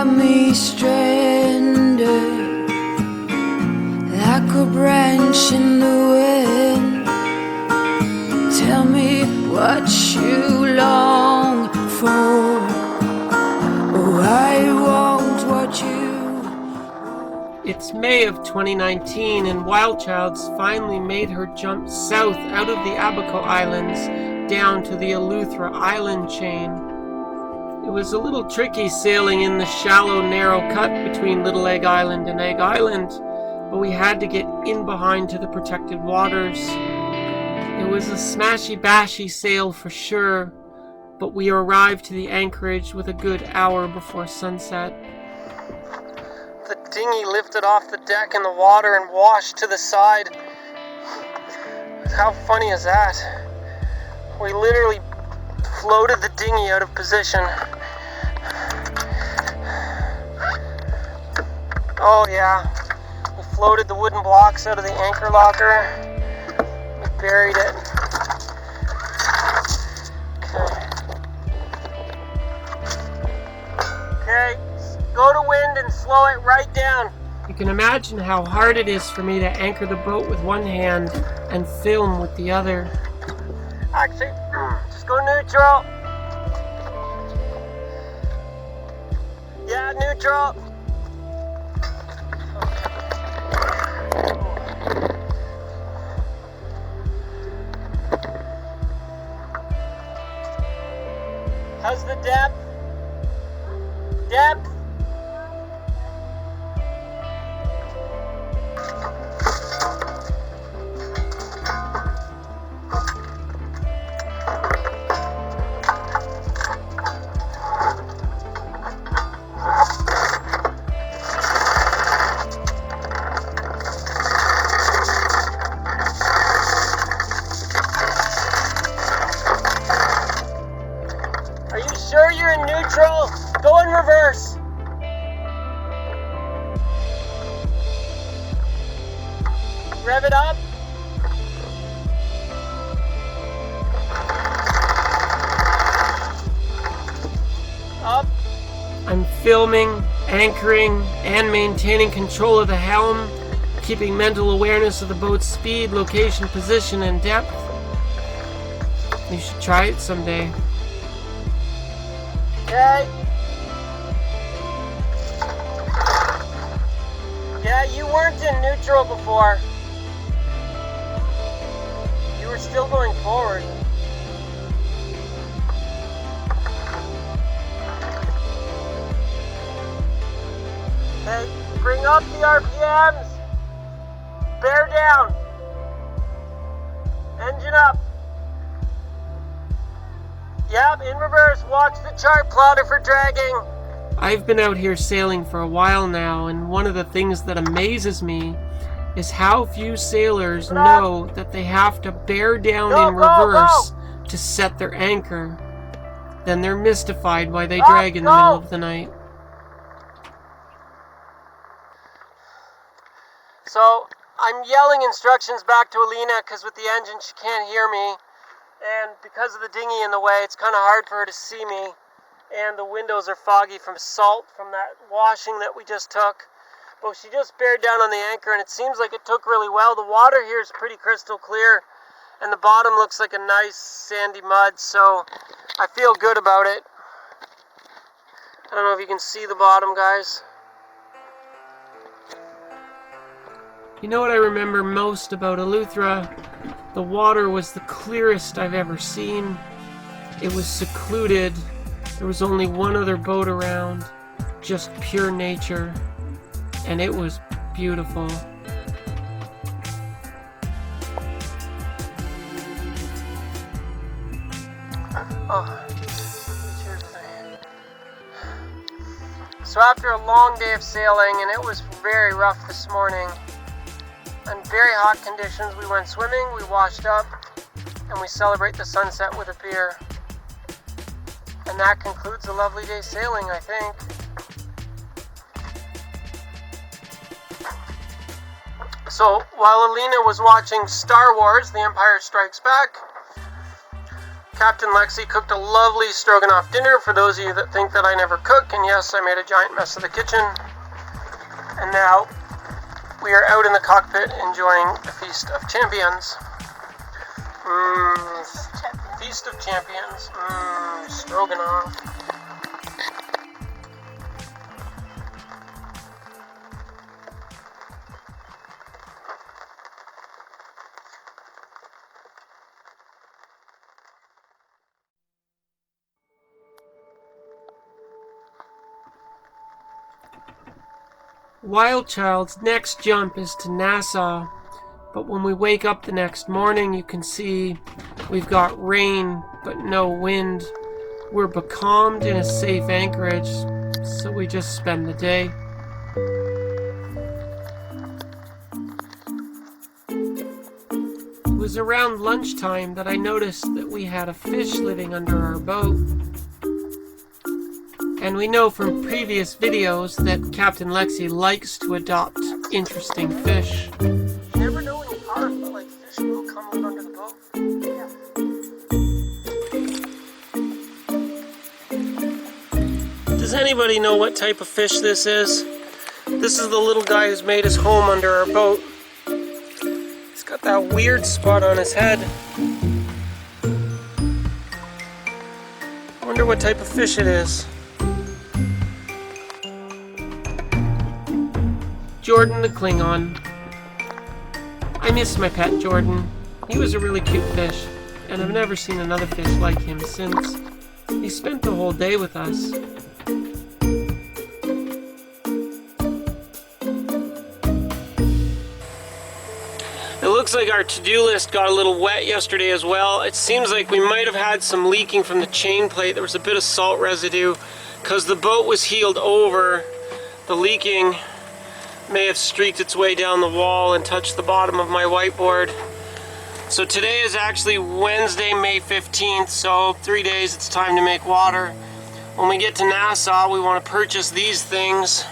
got me stranded like a branch in the wind. Tell me what you long for. Oh, I want what you. It's May of 2019 and WildChild's finally made her jump south out of the Abaco Islands down to the Eleuthera island chain. It was a little tricky sailing in the shallow, narrow cut between Little Egg Island and Egg Island, but we had to get in behind to the protected waters. It was a smashy-bashy sail for sure, but we arrived to the anchorage with a good hour before sunset. The dinghy lifted off the deck in the water and washed to the side. How funny is that? We literally floated the dinghy out of position. Oh yeah, we floated the wooden blocks out of the anchor locker. We buried it. Okay, go to wind and slow it right down. You can imagine how hard it is for me to anchor the boat with one hand and film with the other. Actually, just go neutral. Yeah, neutral. How's the depth? Depth? Are you sure you're in neutral? Go in reverse. Rev it up. Up. I'm filming, anchoring, and maintaining control of the helm, keeping mental awareness of the boat's speed, location, position, and depth. You should try it someday. Okay. Yeah, you weren't in neutral before. You were still going forward. Okay, bring up the RPMs. Bear down. Engine up. Yep, in reverse. Watch the chart plotter for dragging. I've been out here sailing for a while now, and one of the things that amazes me is how few sailors know that they have to bear down in reverse to set their anchor. Then they're mystified why they drag in the middle of the night. So, I'm yelling instructions back to Alina because with the engine she can't hear me. And because of the dinghy in the way, it's kind of hard for her to see me. And the windows are foggy from salt from that washing that we just took. But she just bared down on the anchor, and it seems like it took really well. The water here is pretty crystal clear, and the bottom looks like a nice sandy mud, so I feel good about it. I don't know if you can see the bottom, guys. You know what I remember most about Eleuthera? The water was the clearest I've ever seen. It was secluded. There was only one other boat around. Just pure nature. And it was beautiful. Oh, cheers. So after a long day of sailing, and it was very rough this morning, in very hot conditions, we went swimming, we washed up, and we celebrate the sunset with a beer. And that concludes a lovely day sailing, I think. So, while Alina was watching Star Wars, The Empire Strikes Back, Captain Lexi cooked a lovely stroganoff dinner for those of you that think that I never cook, and yes, I made a giant mess of the kitchen. And now, we are out in the cockpit enjoying a Feast of Champions. Feast of Champions. Stroganoff. WildChild's next jump is to Nassau, but when we wake up the next morning, you can see we've got rain but no wind. We're becalmed in a safe anchorage, so we just spend the day. It was around lunchtime that I noticed that we had a fish living under our boat. And we know from previous videos that Captain Lexi likes to adopt interesting fish. You never know in the park, but like fish will come out under the boat. Yeah. Does anybody know what type of fish this is? This is the little guy who's made his home under our boat. He's got that weird spot on his head. I wonder what type of fish it is. Jordan the Klingon. I miss my pet Jordan. He was a really cute fish, and I've never seen another fish like him since. He spent the whole day with us. It looks like our to-do list got a little wet yesterday as well. It seems like we might have had some leaking from the chain plate. There was a bit of salt residue because the boat was heeled over. The leaking may have streaked its way down the wall and touched the bottom of my whiteboard. So today is actually Wednesday, May 15th, so 3 days it's time to make water. When we get to Nassau, we want to purchase these things.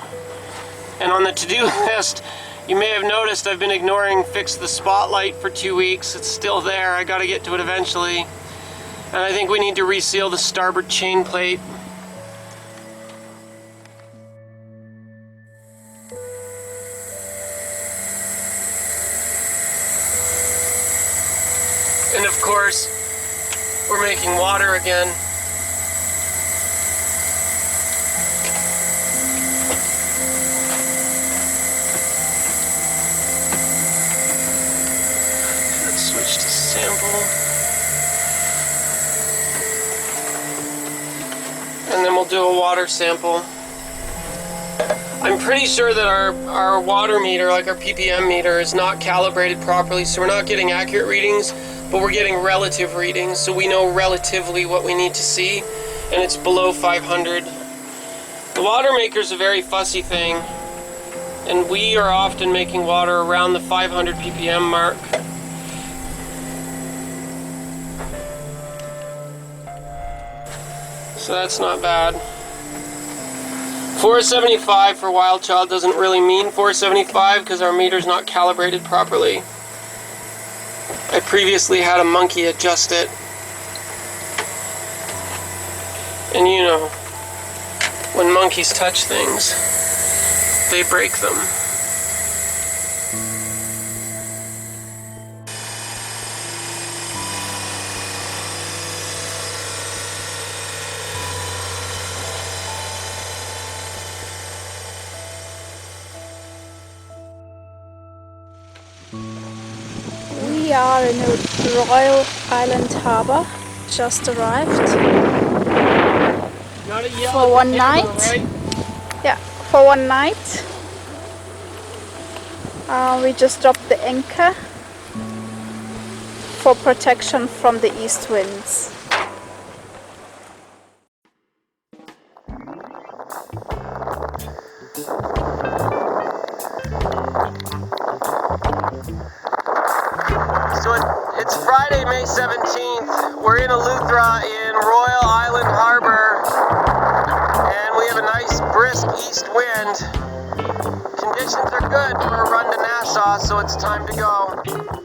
And on the to-do list, you may have noticed I've been ignoring fix the spotlight for 2 weeks. It's still there. I got to get to it eventually. And I think we need to reseal the starboard chain plate. And of course, we're making water again. Let's switch to sample. And then we'll do a water sample. I'm pretty sure that our water meter, like our ppm meter, is not calibrated properly, so we're not getting accurate readings. But we're getting relative readings, so we know relatively what we need to see, and it's below 500. The water maker is a very fussy thing, and we are often making water around the 500 ppm mark. So that's not bad. 475 for WildChild doesn't really mean 475 because our meter's not calibrated properly. I previously had a monkey adjust it. And you know, when monkeys touch things, they break them. We are in a Royal Island harbour, just arrived. For one night. Right? Yeah, for one night. We just dropped the anchor for protection from the east winds. So it's Friday, May 17th. We're in Eleuthera in Royal Island Harbor, and we have a nice brisk east wind. Conditions are good for a run to Nassau, so it's time to go.